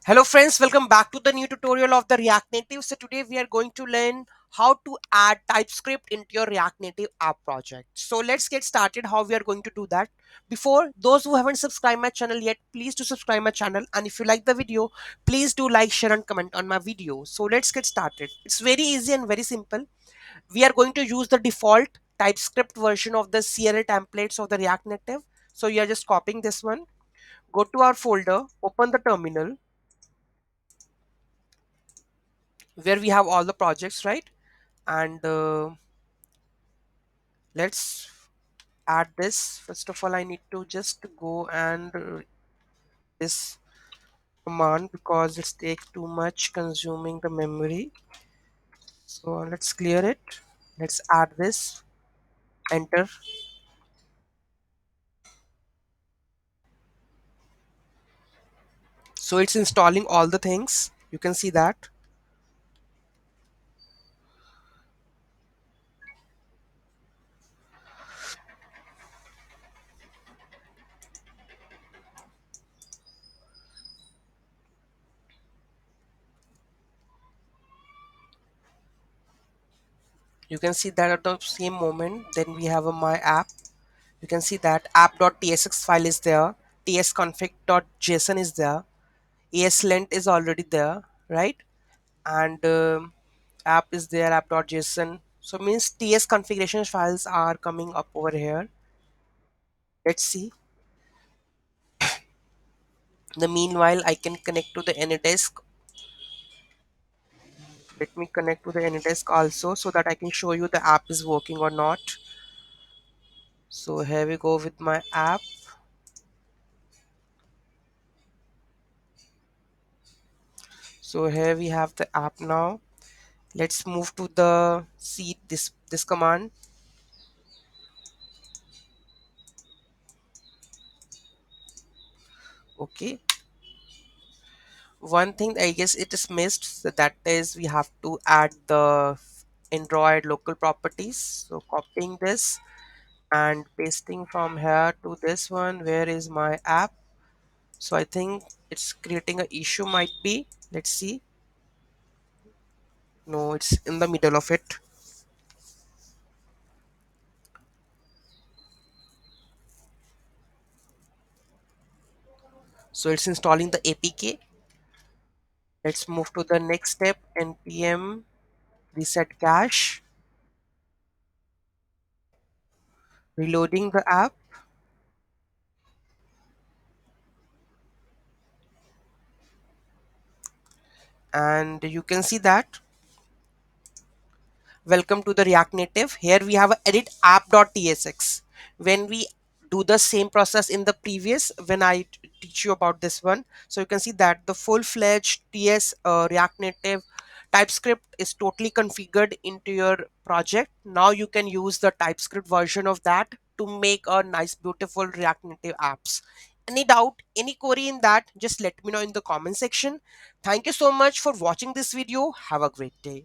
Hello friends, welcome back to the new tutorial of the React Native. So today we are going to learn how to add TypeScript into your React Native app project. So let's get started how we are going to do that. Before those who haven't subscribed my channel yet, please do subscribe my channel, and if you like the video, please do like, share and comment on my video. So let's get started. It's very easy and very simple. We are going to use the default TypeScript version of the CLI templates of the React Native. So you are just copying this one. Go to our folder, open the terminal where we have all the projects, right? And let's add this. First of all, I need to just go and this command because it's take too much consuming the memory. So let's clear it. Let's add this. Enter. So it's installing all the things. You can see that. You can see that at the same moment. Then we have a my app. You can see that app.tsx file is there. tsconfig.json is there. ESLint is already there, right? And app is there, app.json. So means ts configuration files are coming up over here. Let's see. The meanwhile, I can connect to the anydesk. Let me connect to the anydesk also so that I can show you the app is working or not. So here we go with my app. So here we have the app now. Let's move to the see this command. Okay, one thing I guess it is missed, so that is we have to add the Android local properties. So copying this and pasting from here to this one. Where is my app? So I think it's creating a issue, might be. Let's see. No, it's in the middle of it. So it's installing the APK. Let's move to the next step. npm reset cache, reloading the app. And you can see that welcome to the React Native. Here we have a edit app.tsx. When we do the same process in the previous, when I teach you about this one, so you can see that the full-fledged TS React Native TypeScript is totally configured into your project. Now you can use the TypeScript version of that to make a nice, beautiful React Native apps. Any doubt, any query in that, just let me know in the comment section. Thank you so much for watching this video. Have a great day.